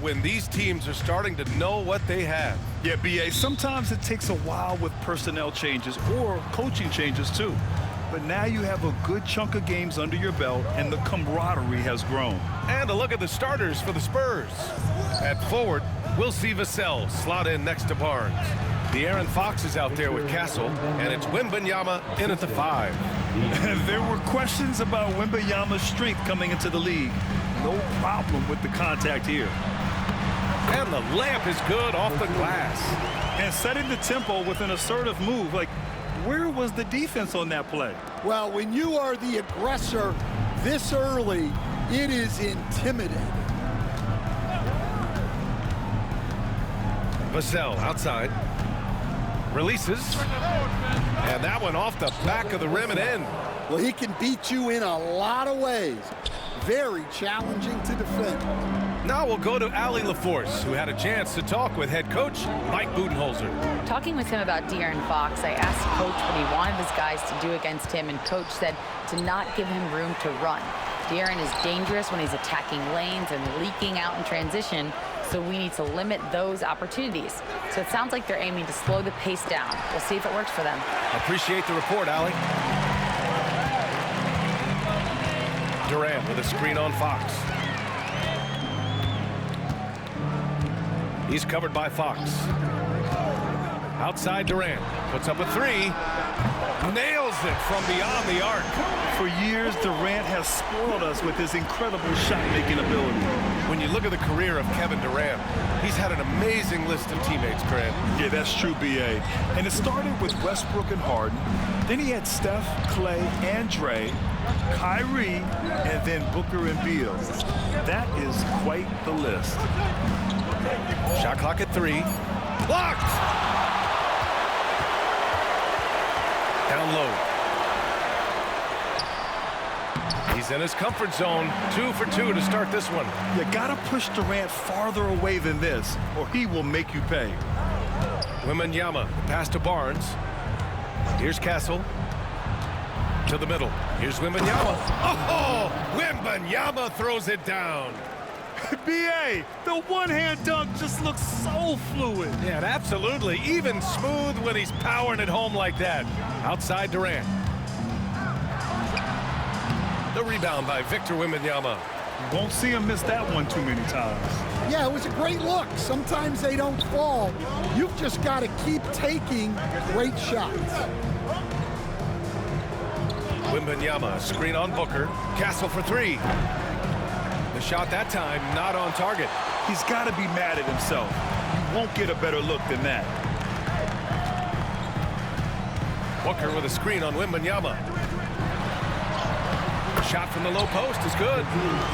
when these teams are starting to know what they have. Yeah, B.A., sometimes it takes a while with personnel changes or coaching changes too. But now you have a good chunk of games under your belt, and the camaraderie has grown. And a look at the starters for the Spurs. At forward, we'll see Vassell slot in next to Barnes. De'Aaron Fox is out there with Castle, and it's Wembanyama in at the 5. There were questions about Wembanyama's strength coming into the league. No problem with the contact here. And the layup is good off the glass. And setting the tempo with an assertive move. Like, where was the defense on that play? Well, when you are the aggressor this early, it is intimidating. Vassell outside. Releases. And that one off the back of the rim and in. Well, he can beat you in a lot of ways. Very challenging to defend. Now we'll go to Allie LaForce, who had a chance to talk with head coach Mike Budenholzer. Talking with him about De'Aaron Fox, I asked Coach what he wanted his guys to do against him, and Coach said to not give him room to run. De'Aaron is dangerous when he's attacking lanes and leaking out in transition, so we need to limit those opportunities. So it sounds like they're aiming to slow the pace down. We'll see if it works for them. Appreciate the report, Allie. Durant with a screen on Fox. He's covered by Fox. Outside Durant. Puts up a 3. Nails it from beyond the arc. For years, Durant has spoiled us with his incredible shot-making ability. When you look at the career of Kevin Durant, he's had an amazing list of teammates, Grant. Yeah, that's true, B.A. And it started with Westbrook and Harden. Then he had Steph, Clay, and Dre, Kyrie, and then Booker and Beal. That is quite the list. Shot clock at 3. Blocked! Down low. He's in his comfort zone. 2 for 2 to start this one. You gotta push Durant farther away than this, or he will make you pay. Wembanyama, pass to Barnes. Here's Castle. To the middle. Here's Wembanyama. Oh! Wembanyama throws it down. B.A., the one-hand dunk just looks so fluid. Yeah, absolutely. Even smooth when he's powering it home like that. Outside Durant. The rebound by Victor Wembanyama. Won't see him miss that one too many times. Yeah, it was a great look. Sometimes they don't fall. You've just got to keep taking great shots. Wembanyama, screen on Booker. Castle for 3. The shot that time not on target. He's got to be mad at himself. You won't get a better look than that. Booker with a screen on Wembanyama. Shot from the low post is good.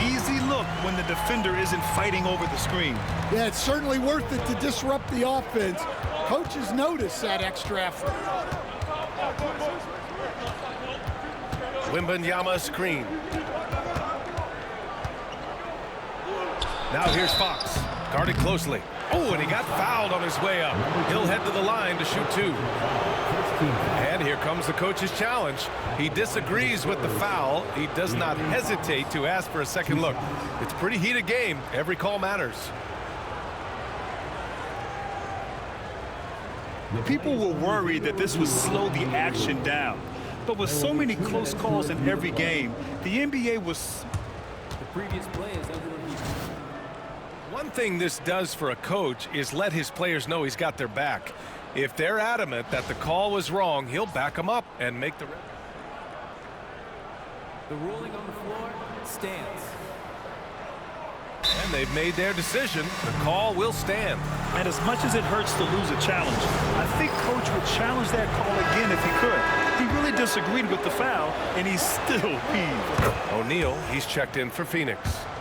Easy look when the defender isn't fighting over the screen. Yeah, it's certainly worth it to disrupt the offense. Coaches notice that extra effort. Wembanyama screen. Now here's Fox, guarded closely. Oh, and he got fouled on his way up. He'll head to the line to shoot 2. And here comes the coach's challenge. He disagrees with the foul. He does not hesitate to ask for a second look. It's a pretty heated game. Every call matters. People were worried that this would slow the action down. But with so many close calls in every game, the NBA was... The previous play is under review. One thing this does for a coach is let his players know he's got their back. If they're adamant that the call was wrong, he'll back them up and make the... The ruling on the floor stands. And they've made their decision. The call will stand. And as much as it hurts to lose a challenge, I think Coach would challenge that call again if he could. He really disagreed with the foul, and he's still peeved. O'Neal, he's checked in for Phoenix.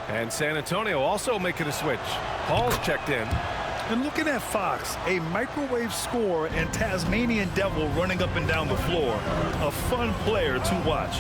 And San Antonio also making a switch. Paul's checked in. And looking at Fox, a microwave scorer and Tasmanian Devil running up and down the floor. A fun player to watch.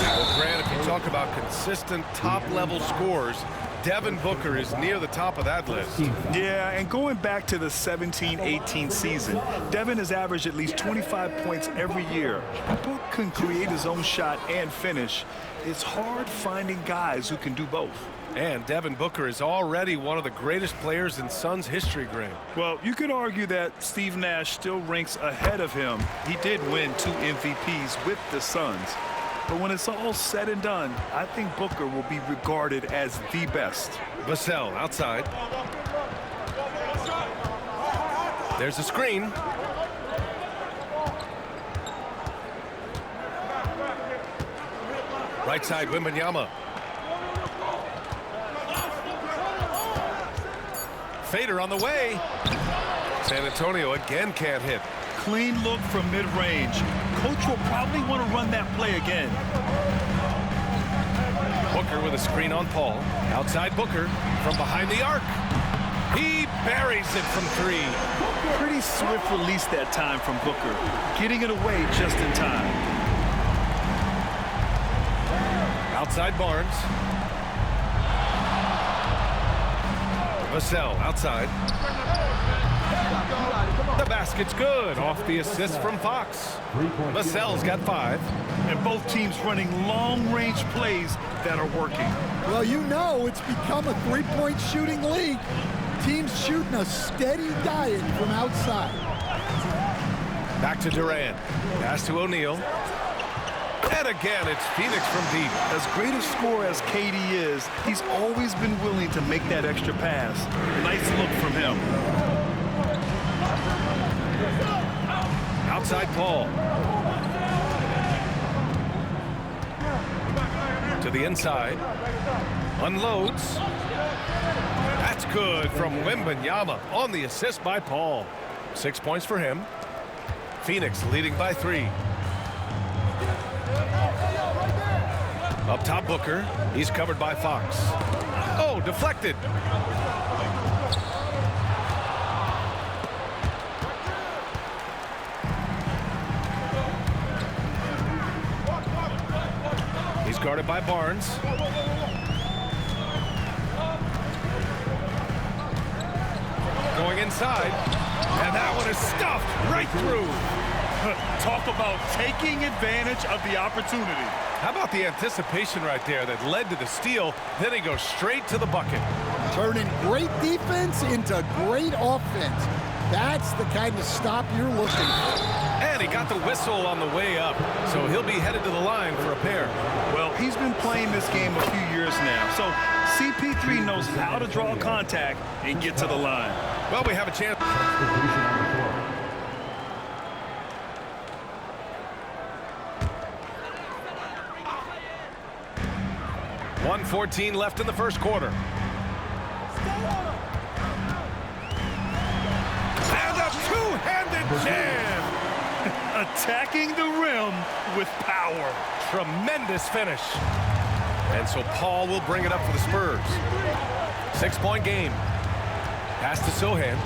Well, Grant, if you talk about consistent top-level scores, Devin Booker is near the top of that list. Yeah, and going back to the 17-18 season, Devin has averaged at least 25 points every year. Book can create his own shot and finish. It's hard finding guys who can do both. And Devin Booker is already one of the greatest players in Suns history, Graham. Well, you could argue that Steve Nash still ranks ahead of him. He did win 2 MVPs with the Suns. But when it's all said and done, I think Booker will be regarded as the best. Vassell outside. There's a screen. Right side, Wembanyama. Fader on the way. San Antonio again can't hit. Clean look from mid-range. Coach will probably want to run that play again. Booker with a screen on Paul. Outside Booker from behind the arc. He buries it from 3. Pretty swift release that time from Booker. Getting it away just in time. Outside Barnes. Vassell outside. The basket's good off the assist from Fox. Vassell's got 5. And both teams running long-range plays that are working. Well, you know it's become a three-point shooting league. Teams shooting a steady diet from outside. Back to Durant. Pass to O'Neal. And again, it's Phoenix from deep. As great a scorer as KD is, he's always been willing to make that extra pass. Nice look from him. Outside Paul. To the inside. Unloads. That's good from Wembanyama on the assist by Paul. 6 points for him. Phoenix leading by 3. Up top Booker. He's covered by Fox. Oh, deflected. He's guarded by Barnes. Going inside. And that one is stuffed right through. Talk about taking advantage of the opportunity. How about the anticipation right there that led to the steal? Then he goes straight to the bucket. Turning great defense into great offense. That's the kind of stop you're looking for. And he got the whistle on the way up, so he'll be headed to the line for a pair. Well, he's been playing this game a few years now, so CP3 knows how to draw contact and get to the line. Well, we have a chance. 1:14 left in the first quarter. And a two-handed jam. Attacking the rim with power. Tremendous finish. And so Paul will bring it up for the Spurs. 6-point game. Pass to Sohan.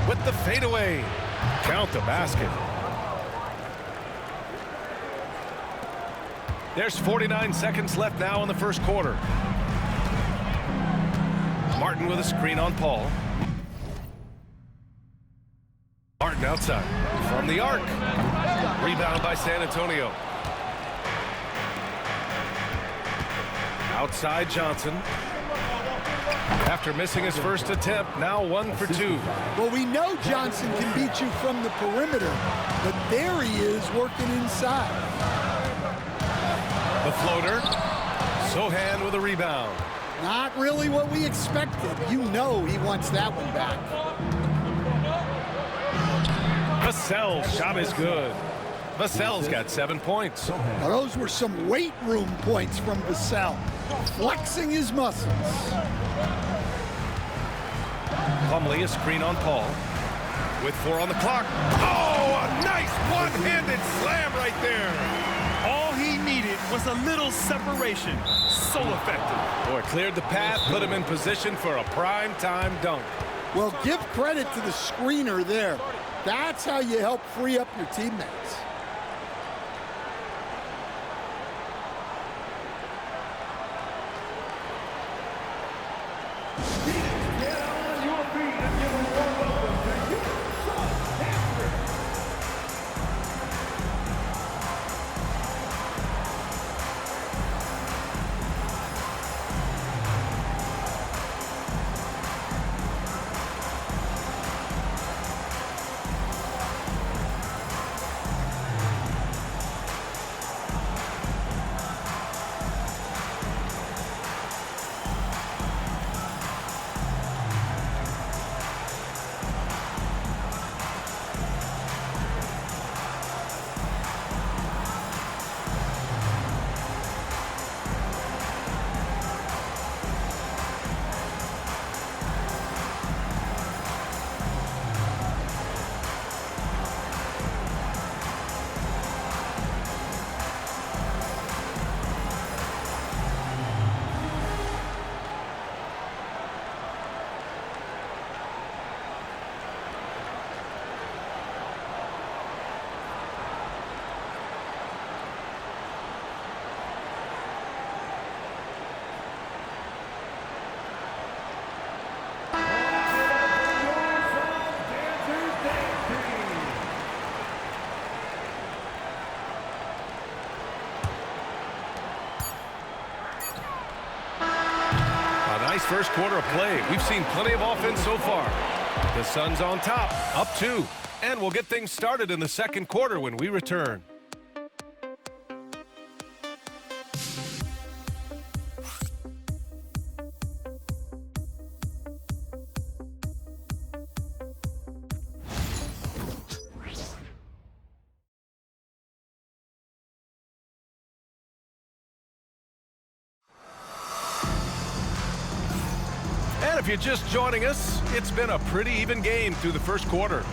With the fadeaway. Count the basket. There's 49 seconds left now in the first quarter. Martin with a screen on Paul. Martin outside. From the arc. Rebound by San Antonio. Outside Johnson. After missing his first attempt, now 1 for 2. Well, we know Johnson can beat you from the perimeter, but there he is working inside. The floater. Sohan with a rebound. Not really what we expected. You know he wants that one back. Vassell's shot is good. Vassell's got 7 points. Now, those were some weight room points from Vassell, flexing his muscles. Plumlee a screen on Paul. With 4 on the clock. Oh, a nice one-handed slam right there. All he needed was a little separation. So effective. Boy, cleared the path, put him in position for a prime-time dunk. Well, give credit to the screener there. That's how you help free up your teammates. Nice first quarter of play. We've seen plenty of offense so far. The Suns on top, up 2. And we'll get things started in the second quarter when we return. And if you're just joining us, it's been a pretty even game through the first quarter.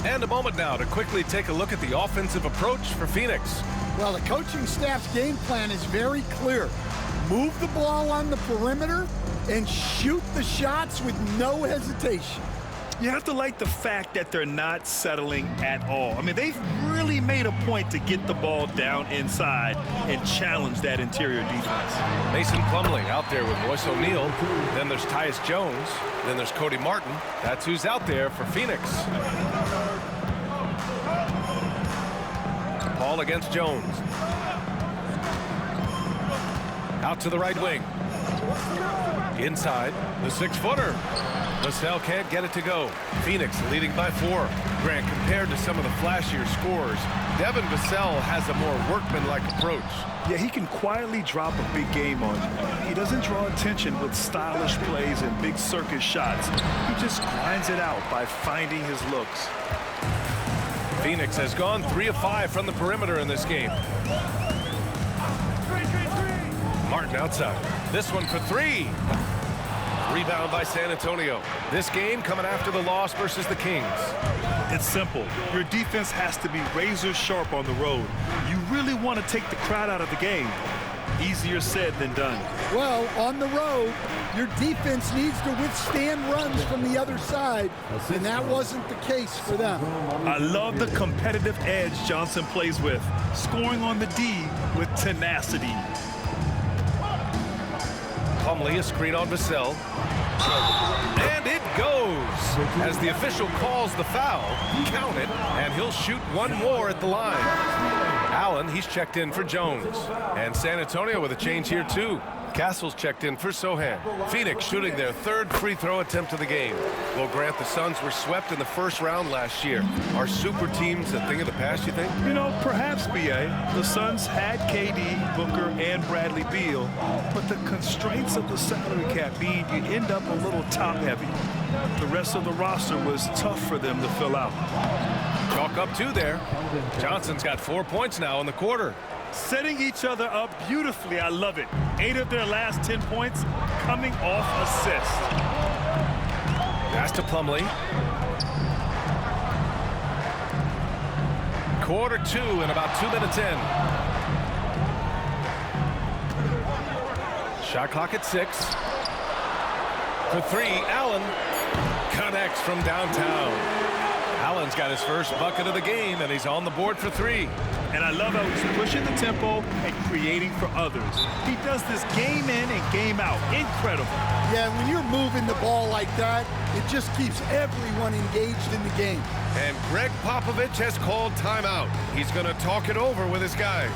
And a moment now to quickly take a look at the offensive approach for Phoenix. Well, the coaching staff's game plan is very clear. Move the ball on the perimeter and shoot the shots with no hesitation. You have to like the fact that they're not settling at all. I mean, they've really made a point to get the ball down inside and challenge that interior defense. Mason Plumlee out there with Royce O'Neal. Then there's Tyus Jones. Then there's Cody Martin. That's who's out there for Phoenix. Paul against Jones. Out to the right wing. Inside, the 6-footer. Vassell can't get it to go. Phoenix leading by 4. Grant, compared to some of the flashier scores, Devin Vassell has a more workmanlike approach. Yeah, he can quietly drop a big game on you. He doesn't draw attention with stylish plays and big circus shots. He just grinds it out by finding his looks. Phoenix has gone 3 of 5 from the perimeter in this game. Martin outside. This one for 3. Rebound by San Antonio. This game coming after the loss versus the Kings. It's simple. Your defense has to be razor sharp on the road. You really want to take the crowd out of the game. Easier said than done. Well, on the road, your defense needs to withstand runs from the other side, and that wasn't the case for them. I love the competitive edge Johnson plays with, scoring on the D with tenacity. Plumlee, a screen on Vassell. And it goes! As the official calls the foul, count it, and he'll shoot one more at the line. Allen, he's checked in for Jones. And San Antonio with a change here, too. Castle's checked in for Sohan. Phoenix shooting their 3rd free throw attempt of the game. Well, Grant, the Suns were swept in the first round last year. Are super teams a thing of the past, you think? You know, perhaps, B.A. The Suns had KD, Booker, and Bradley Beal, but the constraints of the salary cap mean you end up a little top-heavy. The rest of the roster was tough for them to fill out. Chalk up 2 there. Johnson's got 4 points now in the quarter. Setting each other up beautifully. I love it. 8 of their last 10 points coming off assists. Pass to Plumlee. Quarter 2 and about 2 minutes in. Shot clock at 6. For 3, Allen connects from downtown. Allen's got his first bucket of the game, and he's on the board for 3. And I love how he's pushing the tempo and creating for others. He does this game in and game out. Incredible. Yeah, when you're moving the ball like that, it just keeps everyone engaged in the game. And Greg Popovich has called timeout. He's going to talk it over with his guys.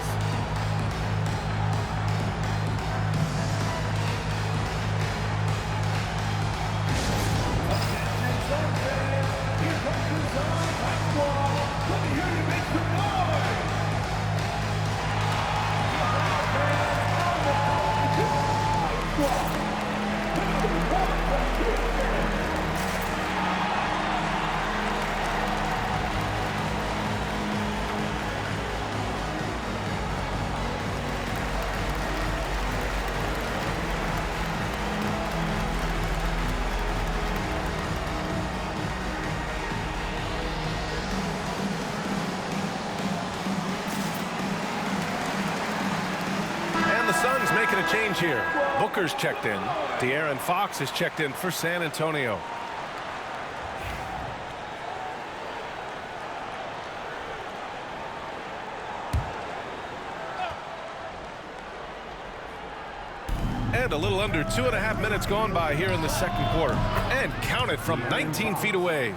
Suns making a change here. Booker's checked in. De'Aaron Fox is checked in for San Antonio. And a little under 2.5 minutes gone by here in the second quarter. And counted from 19 feet away.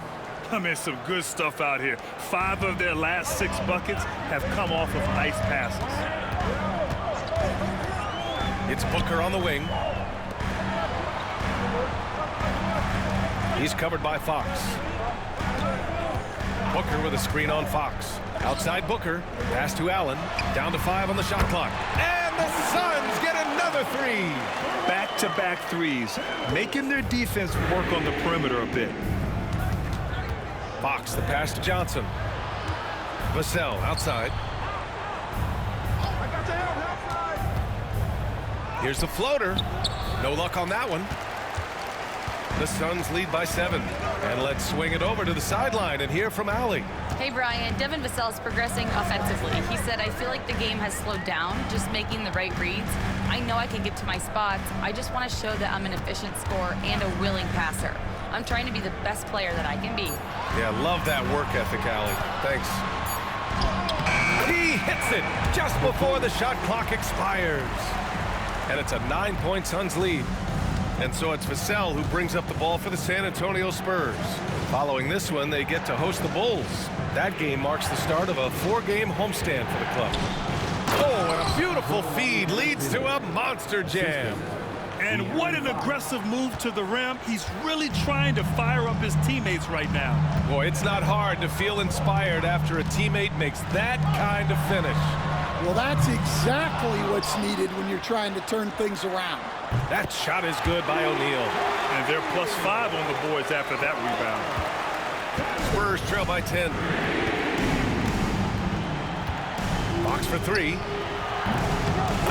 I mean, some good stuff out here. 5 of their last 6 buckets have come off of nice passes. It's Booker on the wing. He's covered by Fox. Booker with a screen on Fox. Outside Booker. Pass to Allen. Down to 5 on the shot clock. And the Suns get another 3. Back-to-back threes, making their defense work on the perimeter a bit. Fox, the pass to Johnson. Vassell outside. Here's the floater. No luck on that one. The Suns lead by 7. And let's swing it over to the sideline and hear from Allie. Hey, Brian. Devin Vassell is progressing offensively. He said, I feel like the game has slowed down, just making the right reads. I know I can get to my spots. I just want to show that I'm an efficient scorer and a willing passer. I'm trying to be the best player that I can be. Yeah, love that work ethic, Allie. Thanks. He hits it just before the shot clock expires. And it's a 9-point Suns lead. And so it's Vassell who brings up the ball for the San Antonio Spurs. Following this one, they get to host the Bulls. That game marks the start of a 4-game homestand for the club. Oh, and a beautiful feed leads to a monster jam. And what an aggressive move to the rim. He's really trying to fire up his teammates right now. Boy, it's not hard to feel inspired after a teammate makes that kind of finish. Well, that's exactly what's needed when you're trying to turn things around. That shot is good by O'Neal. And they're +5 on the boards after that rebound. Spurs trail by 10. Fox for 3.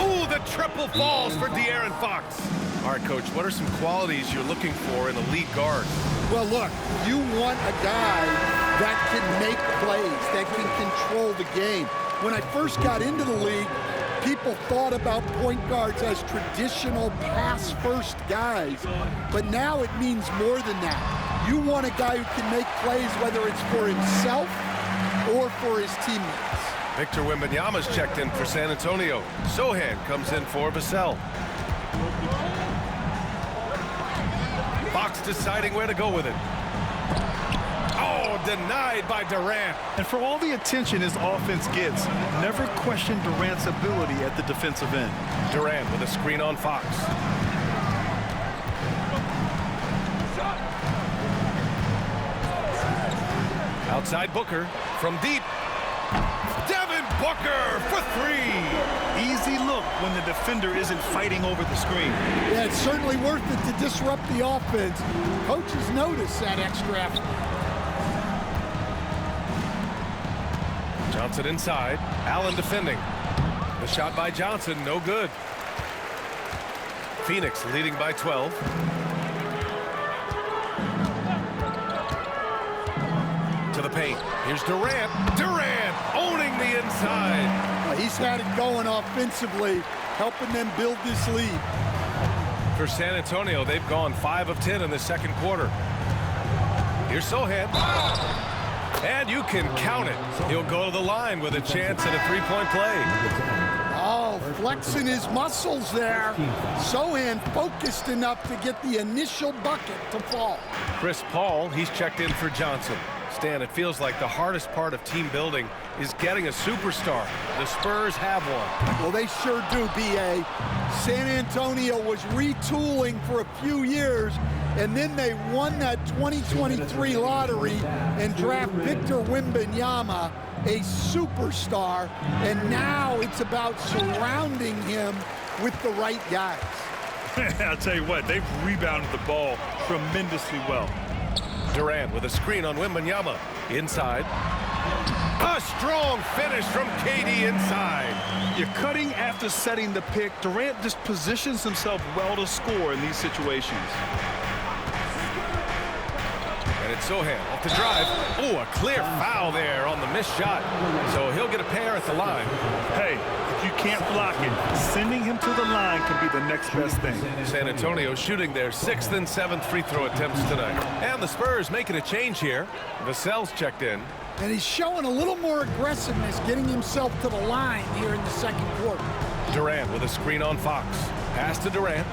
Ooh, the triple falls for De'Aaron Fox. All right, Coach, what are some qualities you're looking for in a lead guard? Well, look, you want a guy that can make plays, that can control the game. When I first got into the league, people thought about point guards as traditional pass-first guys. But now it means more than that. You want a guy who can make plays, whether it's for himself or for his teammates. Victor Wembanyama's checked in for San Antonio. Sohan comes in for Vassell. Fox deciding where to go with it. Oh, denied by Durant. And for all the attention his offense gets, never question Durant's ability at the defensive end. Durant with a screen on Fox. Outside Booker from deep. Devin Booker for 3. Easy look when the defender isn't fighting over the screen. Yeah, it's certainly worth it to disrupt the offense. Coaches notice that extra effort. Johnson inside. Allen defending. The shot by Johnson, no good. Phoenix leading by 12. To the paint. Here's Durant. Durant owning the inside. He's had it going offensively, helping them build this lead. For San Antonio, they've gone 5 of 10 in the second quarter. Here's Sohan. And you can count it. He'll go to the line with a chance at a 3-point play. Oh, flexing his muscles there. Sohan focused enough to get the initial bucket to fall. Chris Paul, he's checked in for Johnson. Stan, it feels like the hardest part of team building is getting a superstar. The Spurs have one. Well, they sure do, B.A. San Antonio was retooling for a few years, and then they won that 2023 lottery and draft Victor Wembanyama, a superstar, and now it's about surrounding him with the right guys. I'll tell you what, they've rebounded the ball tremendously well. Durant with a screen on Wembanyama. Inside. A strong finish from KD inside. You're cutting after setting the pick. Durant just positions himself well to score in these situations. And it's Sohan off the drive. Oh, a clear foul there on the missed shot. So he'll get a pair at the line. Hey, if you can't block it, sending him to the line can be the next best thing. San Antonio shooting their 6th and 7th free throw attempts tonight. And the Spurs making a change here. Vassell's checked in. And he's showing a little more aggressiveness, getting himself to the line here in the second quarter. Durant with a screen on Fox. Pass to Durant.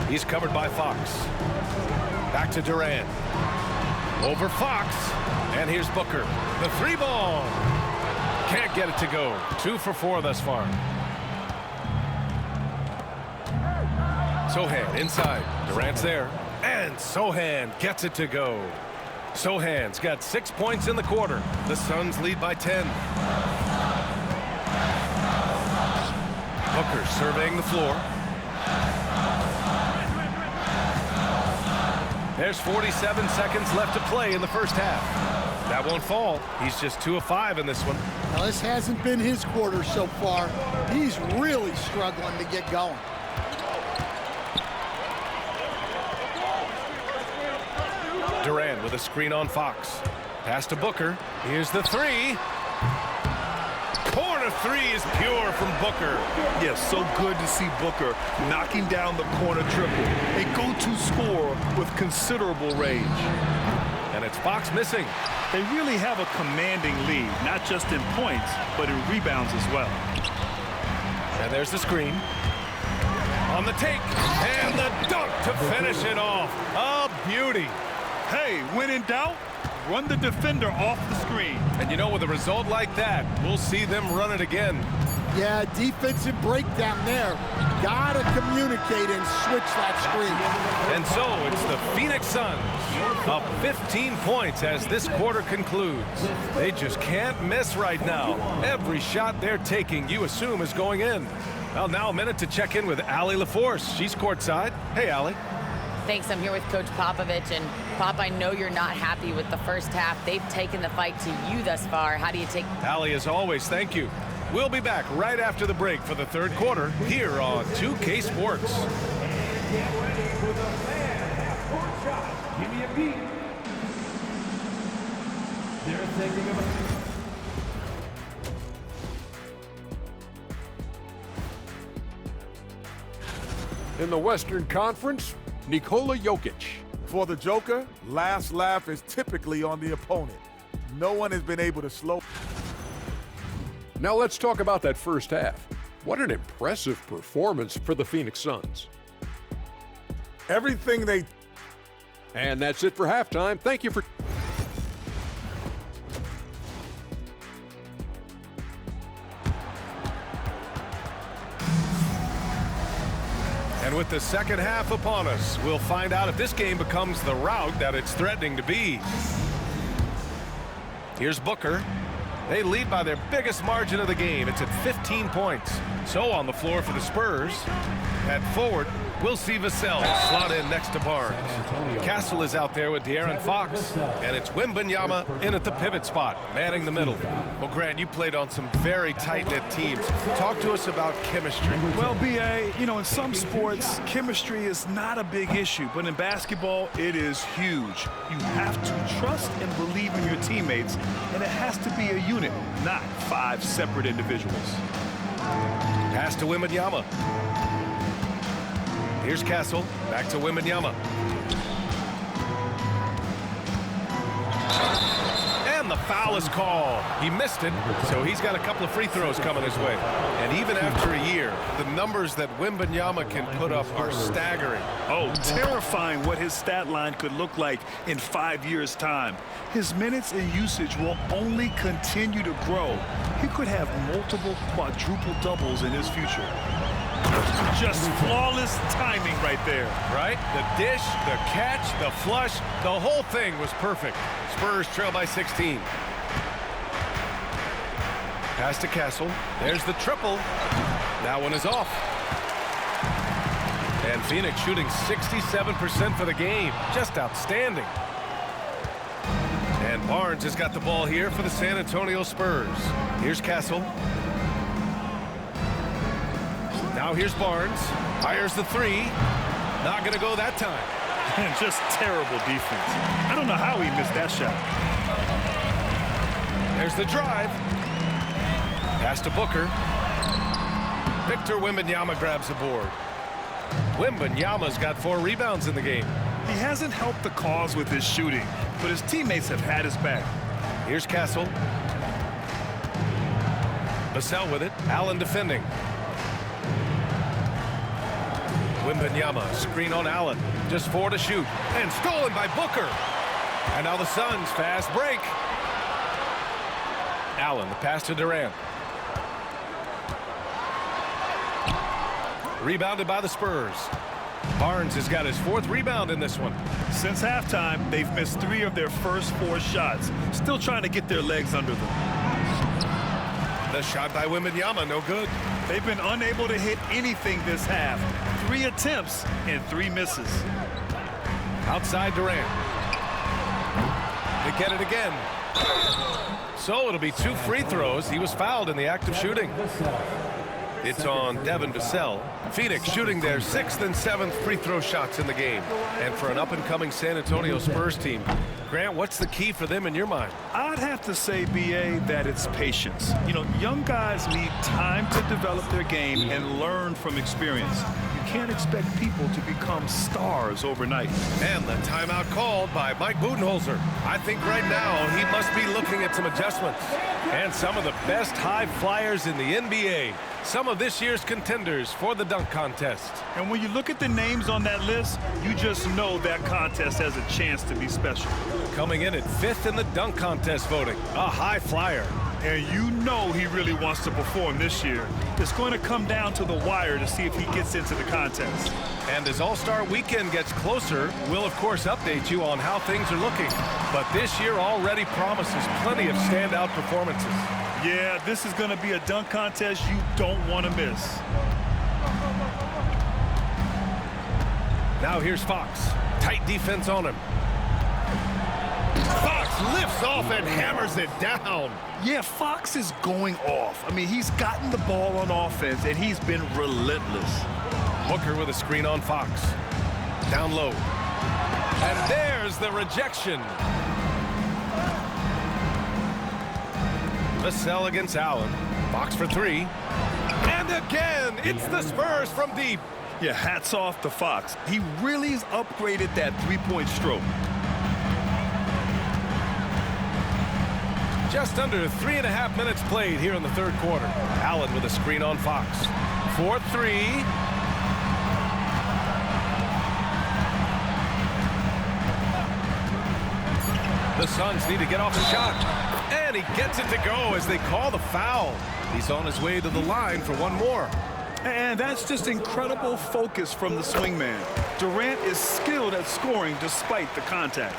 He's covered by Fox. Back to Durant. Over Fox. And here's Booker. The 3-ball. Can't get it to go. 2 for 4 thus far. Sohan inside. Durant's there. And Sohan gets it to go. Sohan's got 6 points in the quarter. The Suns lead by 10. Booker surveying the floor. There's 47 seconds left to play in the first half. That won't fall. He's just 2 of 5 in this one. Now, this hasn't been his quarter so far. He's really struggling to get going. Durant with a screen on Fox. Pass to Booker. Here's the three. Corner three is pure from Booker. Yes, so good to see Booker knocking down the corner triple. A go-to scorer with considerable range. And it's Fox missing. They really have a commanding lead, not just in points, but in rebounds as well. And there's the screen. On the take. And the dunk to finish it off. A beauty. Hey, when in doubt, run the defender off the screen. And you know, with a result like that, we'll see them run it again. Yeah, defensive breakdown there. Gotta communicate and switch that screen. And so it's the Phoenix Suns up 15 points as this quarter concludes. They just can't miss right now. Every shot they're taking, you assume, is going in. Well, now a minute to check in with Allie LaForce. She's courtside. Hey, Allie. Thanks. I'm here with Coach Popovich. And Pop, I know you're not happy with the first half. They've taken the fight to you thus far. How do you take? Allie, as always, thank you. We'll be back right after the break for the third quarter here on 2K Sports. Give me a beat. They're thinking about. In the Western Conference, Nikola Jokic. For the Joker, last laugh is typically on the opponent. No one has been able to slow. Now let's talk about that first half. What an impressive performance for the Phoenix Suns. Everything they... And that's it for halftime. Thank you for... And with the second half upon us, we'll find out if this game becomes the rout that it's threatening to be. Here's Booker. They lead by their biggest margin of the game. It's at 15 points. So on the floor for the Spurs. At forward, we'll see Vassell slot in next to Barnes. Castle is out there with De'Aaron Fox. And it's Wembanyama in at the pivot spot, manning the middle. Well, Grant, you played on some very tight-knit teams. Talk to us about chemistry. Well, B.A., you know, in some sports, chemistry is not a big issue. But in basketball, it is huge. You have to trust and believe in your teammates. And it has to be a unit, not 5 separate individuals. Pass to Wembanyama. Here's Castle, back to Wembanyama. And the foul is called. He missed it, so he's got a couple of free throws coming his way. And even after a year, the numbers that Wembanyama can put up are staggering. Oh, terrifying what his stat line could look like in 5 years' time. His minutes and usage will only continue to grow. He could have multiple quadruple doubles in his future. Just flawless timing right there. Right? The dish, the catch, the flush, the whole thing was perfect. Spurs trail by 16. Pass to Castle. There's the triple. That one is off. And Phoenix shooting 67% for the game. Just outstanding. And Barnes has got the ball here for the San Antonio Spurs. Here's Castle. Now here's Barnes. Fires the three. Not going to go that time. And just terrible defense. I don't know how he missed that shot. There's the drive. Pass to Booker. Victor Wembanyama grabs the board. Wembanyama's got 4 rebounds in the game. He hasn't helped the cause with his shooting, but his teammates have had his back. Here's Castle. Vassell with it. Allen defending. Wembanyama, screen on Allen. Just 4 to shoot. And stolen by Booker. And now the Suns fast break. Allen, the pass to Durant. Rebounded by the Spurs. Barnes has got his 4th rebound in this one. Since halftime, they've missed 3 of their first 4 shots. Still trying to get their legs under them. The shot by Wembanyama, no good. They've been unable to hit anything this half. 3 attempts and 3 misses. Outside Durant. They get it again. So it'll be 2 free throws. He was fouled in the act of shooting. It's on Devin Vassell. Phoenix shooting their 6th and 7th free throw shots in the game. And for an up-and-coming San Antonio Spurs team, Grant, what's the key for them in your mind? I'd have to say, B.A., that it's patience. You know, young guys need time to develop their game and learn from experience. You can't expect people to become stars overnight. And the timeout called by Mike Budenholzer. I think right now he must be looking at some adjustments. And some of the best high flyers in the NBA. Some of this year's contenders for the dunk contest. And when you look at the names on that list, you just know that contest has a chance to be special. Coming in at 5th in the dunk contest voting, a high flyer. And you know he really wants to perform this year. It's going to come down to the wire to see if he gets into the contest. And as All-Star Weekend gets closer, we'll of course update you on how things are looking. But this year already promises plenty of standout performances. Yeah, this is going to be a dunk contest you don't want to miss. Now here's Fox. Tight defense on him. Fox lifts off and hammers it down. Yeah, Fox is going off. I mean, he's gotten the ball on offense, and he's been relentless. Booker with a screen on Fox. Down low. And there's the rejection. Vassell against Allen. Fox for 3. And again, it's the Spurs from deep. Yeah, hats off to Fox. He really's upgraded that three-point stroke. Just under 3.5 minutes played here in the 3rd quarter. Allen with a screen on Fox. 4-3. The Suns need to get off the shot. And he gets it to go as they call the foul. He's on his way to the line for one more. And that's just incredible focus from the swingman. Durant is skilled at scoring despite the contact.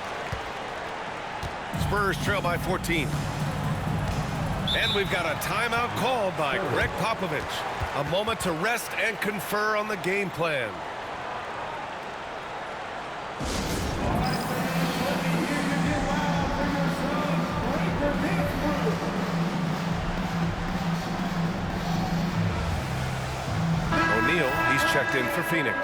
Spurs trail by 14. And we've got a timeout called by Greg Popovich. A moment to rest and confer on the game plan. O'Neal, he's checked in for Phoenix.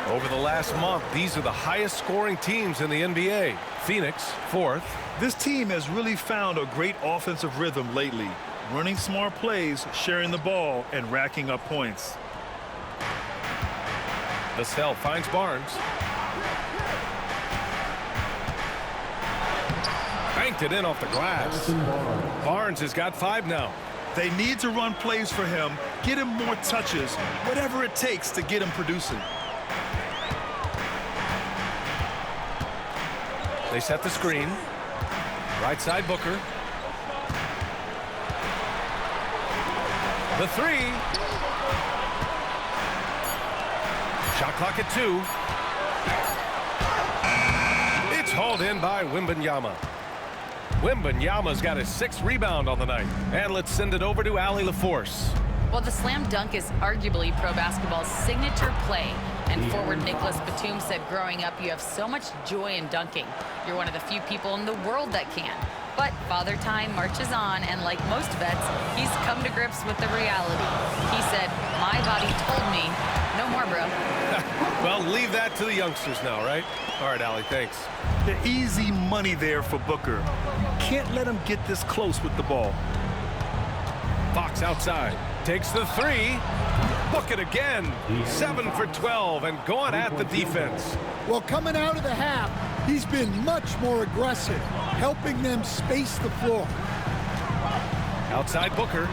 Over the last month, these are the highest scoring teams in the NBA. Phoenix, 4th. This team has really found a great offensive rhythm lately. Running smart plays, sharing the ball, and racking up points. Vassell finds Barnes. Banked it in off the glass. Barnes has got 5 now. They need to run plays for him, get him more touches, whatever it takes to get him producing. They set the screen. Right side Booker. The 3. Shot clock at 2. It's hauled in by Wembanyama. Wembanyama's got his 6th rebound on the night. And let's send it over to Allie LaForce. Well, the slam dunk is arguably pro basketball's signature play. And forward Nicholas Batum said growing up, you have so much joy in dunking. You're one of the few people in the world that can. But Father Time marches on, and like most vets, he's come to grips with the reality. He said, my body told me, no more, bro. Well, leave that to the youngsters now, right? All right, Allie, thanks. The easy money there for Booker. Can't let him get this close with the ball. Fox outside. Takes the 3. Book it again. 7 for 12 and going at the defense. Well, coming out of the half, he's been much more aggressive, helping them space the floor. Outside Booker.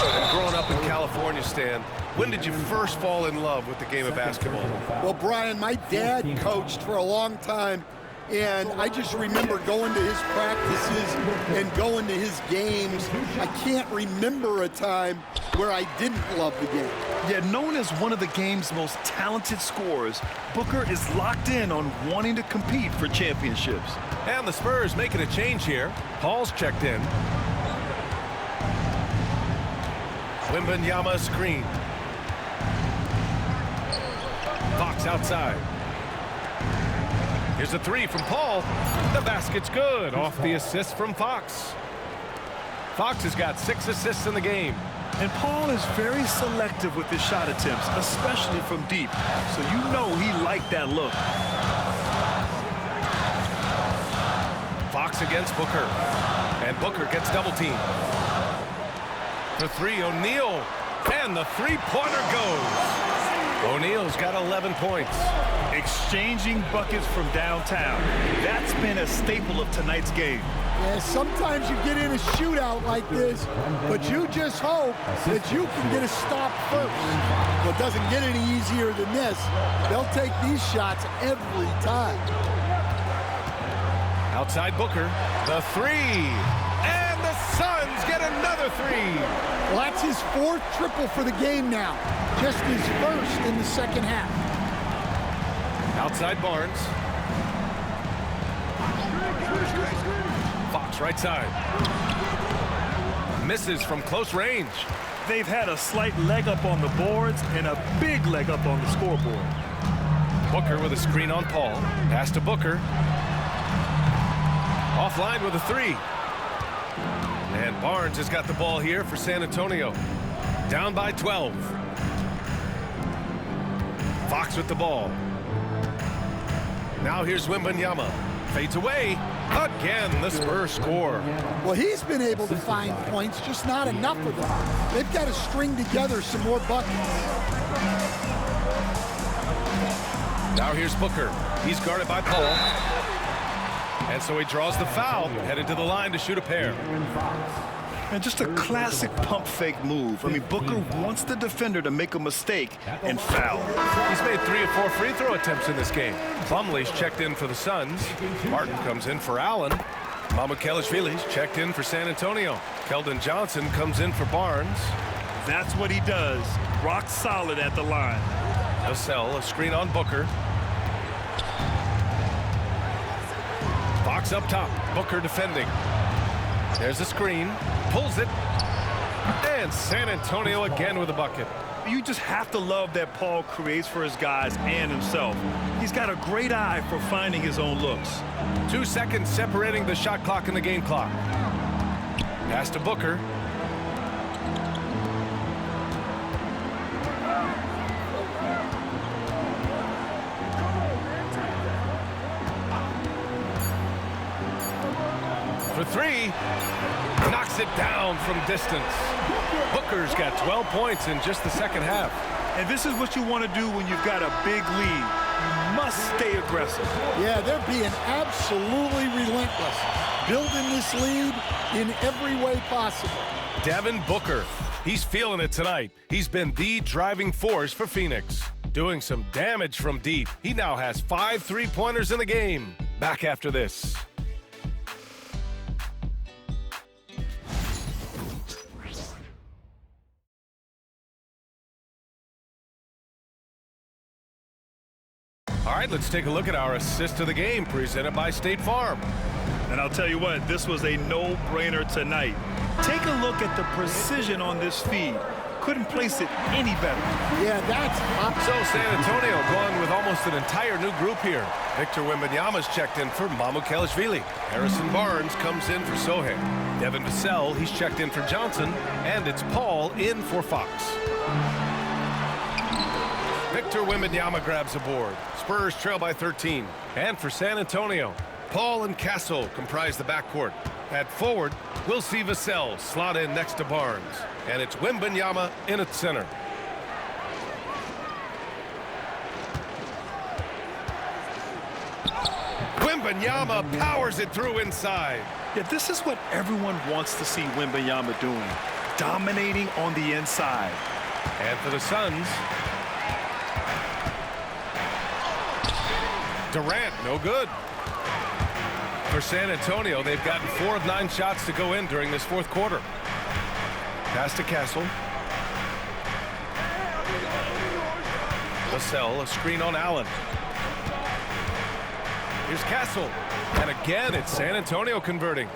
And growing up in California, Stan, when did you first fall in love with the game of basketball? Well, Brian, my dad coached for a long time And I just remember going to his practices and going to his games. I can't remember a time where I didn't love the game. Yet known as one of the game's most talented scorers, Booker is locked in on wanting to compete for championships. And the Spurs making a change here. Paul's checked in. Wembanyama screen. Fox outside. Here's a three from Paul. The basket's good. Off the assist from Fox. Fox has got 6 assists in the game. And Paul is very selective with his shot attempts, especially from deep. So you know he liked that look. Fox against Booker. And Booker gets double teamed. The three, O'Neal. And the three-pointer goes. O'Neal's got 11 points. Exchanging buckets from downtown. That's been a staple of tonight's game. Yeah, sometimes you get in a shootout like this, but you just hope that you can get a stop first. Well, it doesn't get any easier than this. They'll take these shots every time. Outside Booker, the three. And the Suns get another three. Well, that's his 4th triple for the game now. Just his 1st in the second half. Outside Barnes. Fox right side. Misses from close range. They've had a slight leg up on the boards and a big leg up on the scoreboard. Booker with a screen on Paul. Pass to Booker. Offline with a three. And Barnes has got the ball here for San Antonio. Down by 12. Fox with the ball. Now here's Wembanyama. Fades away. Again, the Spurs score. Well, he's been able to find points, just not enough of them. They've got to string together some more buckets. Now here's Booker. He's guarded by Paul. And so he draws the foul, headed to the line to shoot a pair. And just a classic pump fake move. I mean, Booker wants the defender to make a mistake and foul. He's made 3 of 4 free throw attempts in this game. Plumlee's checked in for the Suns. Martin comes in for Allen. Mamukelashvili's checked in for San Antonio. Keldon Johnson comes in for Barnes. That's what he does. Rock solid at the line. Vassell, a screen on Booker. Fox up top. Booker defending. There's a screen. Pulls it. And San Antonio again with a bucket. You just have to love that Paul creates for his guys and himself. He's got a great eye for finding his own looks. 2 seconds separating the shot clock and the game clock. Pass to Booker. For three. Knocks it down from distance. Booker's got 12 points in just the second half. And this is what you want to do when you've got a big lead. You must stay aggressive. Yeah, they're being absolutely relentless, building this lead in every way possible. Devin Booker, he's feeling it tonight. He's been the driving force for Phoenix. Doing some damage from deep. He now has 5 three-pointers in the game. Back after this. All right, let's take a look at our assist of the game presented by State Farm. And I'll tell you what, this was a no-brainer tonight. Take a look at the precision on this feed. Couldn't place it any better. Yeah, that's hot. So San Antonio going with almost an entire new group here. Victor Wembanyama's checked in for Mamukelashvili. Harrison Barnes comes in for Sohan. Devin Vassell, he's checked in for Johnson. And it's Paul in for Fox. Victor Wembanyama grabs a board. Spurs trail by 13. And for San Antonio, Paul and Castle comprise the backcourt. At forward, we'll see Vassell slot in next to Barnes. And it's Wembanyama in at center. Wembanyama powers it through inside. Yeah, this is what everyone wants to see Wembanyama doing. Dominating on the inside. And for the Suns, Durant, no good. For San Antonio, they've gotten 4 of 9 shots to go in during this fourth quarter. Pass to Castle. Vassell, a screen on Allen. Here's Castle. And again, it's San Antonio converting.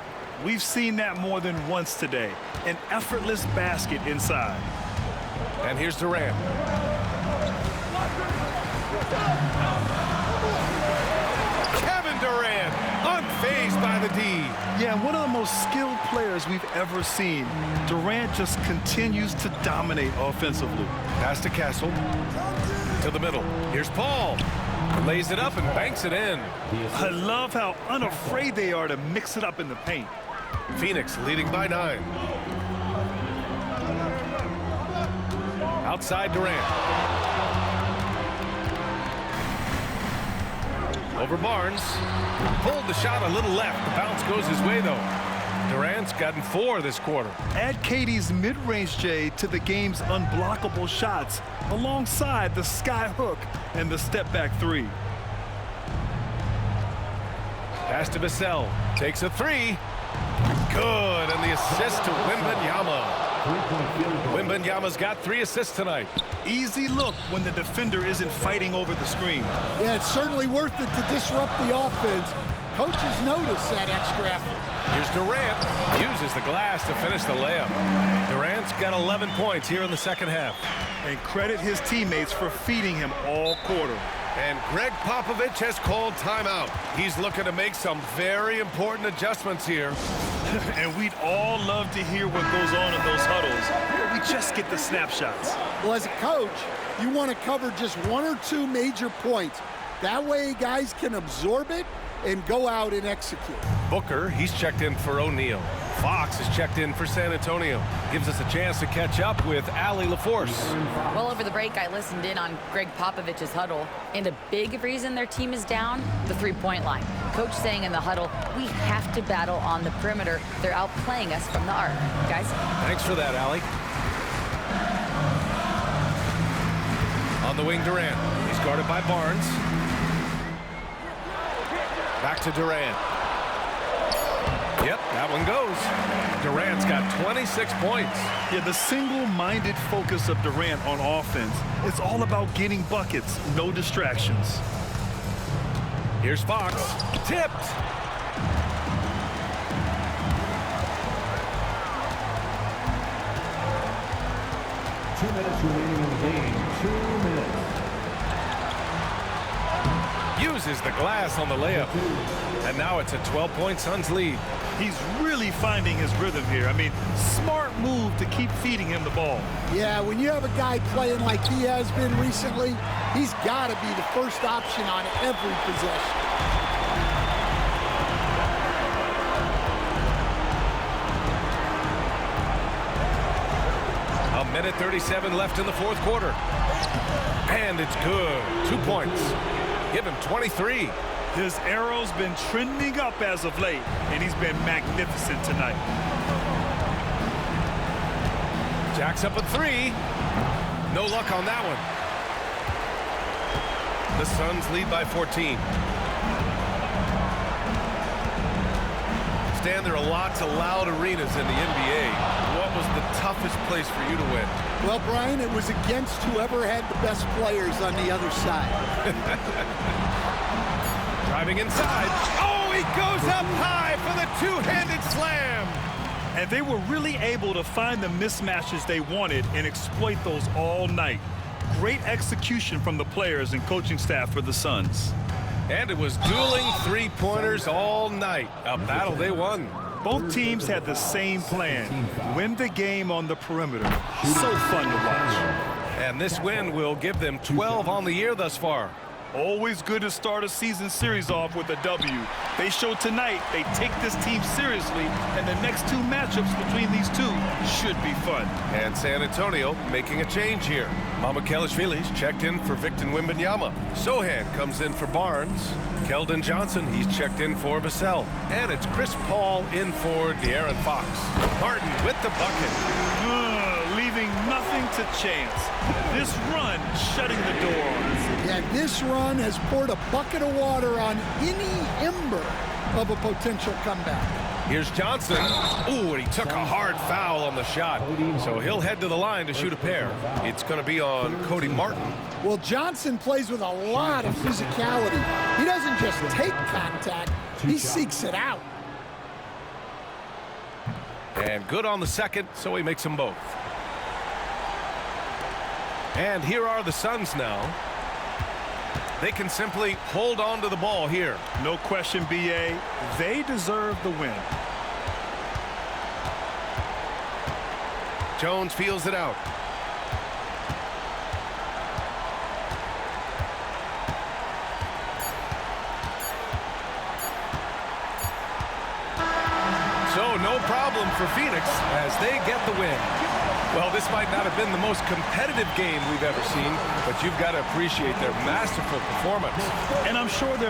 We've seen that more than once today. An effortless basket inside. And here's Durant. Kevin Durant, unfazed by the D. Yeah, one of the most skilled players we've ever seen. Durant just continues to dominate offensively. Pass to Castle. To the middle. Here's Paul. Lays it up and banks it in. I love how unafraid they are to mix it up in the paint. Phoenix leading by 9. Outside Durant. Over Barnes. Pulled the shot a little left. The bounce goes his way, though. Durant's gotten 4 this quarter. Add Katie's mid-range J to the game's unblockable shots alongside the sky hook and the step-back 3. Pass to Vassell. Takes a 3. Good, and the assist to Wembanyama. Wembanyama's got 3 assists tonight. Easy look when the defender isn't fighting over the screen. Yeah, it's certainly worth it to disrupt the offense. Coaches notice that extra effort. Here's Durant. Uses the glass to finish the layup. Durant's got 11 points here in the second half. And credit his teammates for feeding him all quarter. And Greg Popovich has called timeout. He's looking to make some very important adjustments here. And we'd all love to hear what goes on in those huddles. We just get the snapshots. Well, as a coach, you want to cover just 1 or 2 major points. That way guys can absorb it and go out and execute. Booker, he's checked in for O'Neal. Fox is checked in for San Antonio. Gives us a chance to catch up with Allie LaForce. Well, over the break, I listened in on Greg Popovich's huddle, and a big reason their team is down, the three-point line. Coach saying in the huddle, we have to battle on the perimeter. They're outplaying us from the arc. Guys? Thanks for that, Allie. On the wing, Durant. He's guarded by Barnes. Back to Durant. Yep, that one goes. Durant's got 26 points. Yeah, the single-minded focus of Durant on offense, it's all about getting buckets, no distractions. Here's Fox. Tipped. Two minutes remaining in the game. 2 minutes. Uses the glass on the layup. And now it's a 12-point Suns lead. He's really finding his rhythm here. I mean, smart move to keep feeding him the ball. Yeah, when you have a guy playing like he has been recently, he's got to be the first option on every possession. A minute 37 left in the fourth quarter. And it's good. 2 points. Give him 23. His arrow's been trending up as of late, and he's been magnificent tonight. Jacks up a 3. No luck on that one. The Suns lead by 14. Stan, there are lots of loud arenas in the NBA. What was the toughest place for you to win? Well, Brian, it was against whoever had the best players on the other side. Driving inside. Oh, he goes up high for the two-handed slam. And they were really able to find the mismatches they wanted and exploit those all night. Great execution from the players and coaching staff for the Suns. And it was dueling three-pointers all night. A battle they won. Both teams had the same plan. Win the game on the perimeter. So fun to watch. And this win will give them 12 on the year thus far. Always good to start a season series off with a W. They showed tonight they take this team seriously, and the next 2 matchups between these two should be fun. And San Antonio making a change here. Mamukelashvili's checked in for Victor Wembanyama. Sohan comes in for Barnes. Keldon Johnson, he's checked in for Vassell. And it's Chris Paul in for De'Aaron Fox. Martin with the bucket. Leaving nothing to chance. This run shutting the door on us. Yeah, this run has poured a bucket of water on any ember of a potential comeback. Here's Johnson. Ooh, and he took a hard foul on the shot. So he'll head to the line to shoot a pair. It's going to be on Cody Martin. Well, Johnson plays with a lot of physicality. He doesn't just take contact, he seeks it out. And good on the second, so he makes them both. And here are the Suns now. They can simply hold on to the ball here. No question, B.A. They deserve the win. Jones feels it out. So no problem for Phoenix as they get the win. Well, this might not have been the most competitive game we've ever seen, but you've got to appreciate their masterful performance. And I'm sure they're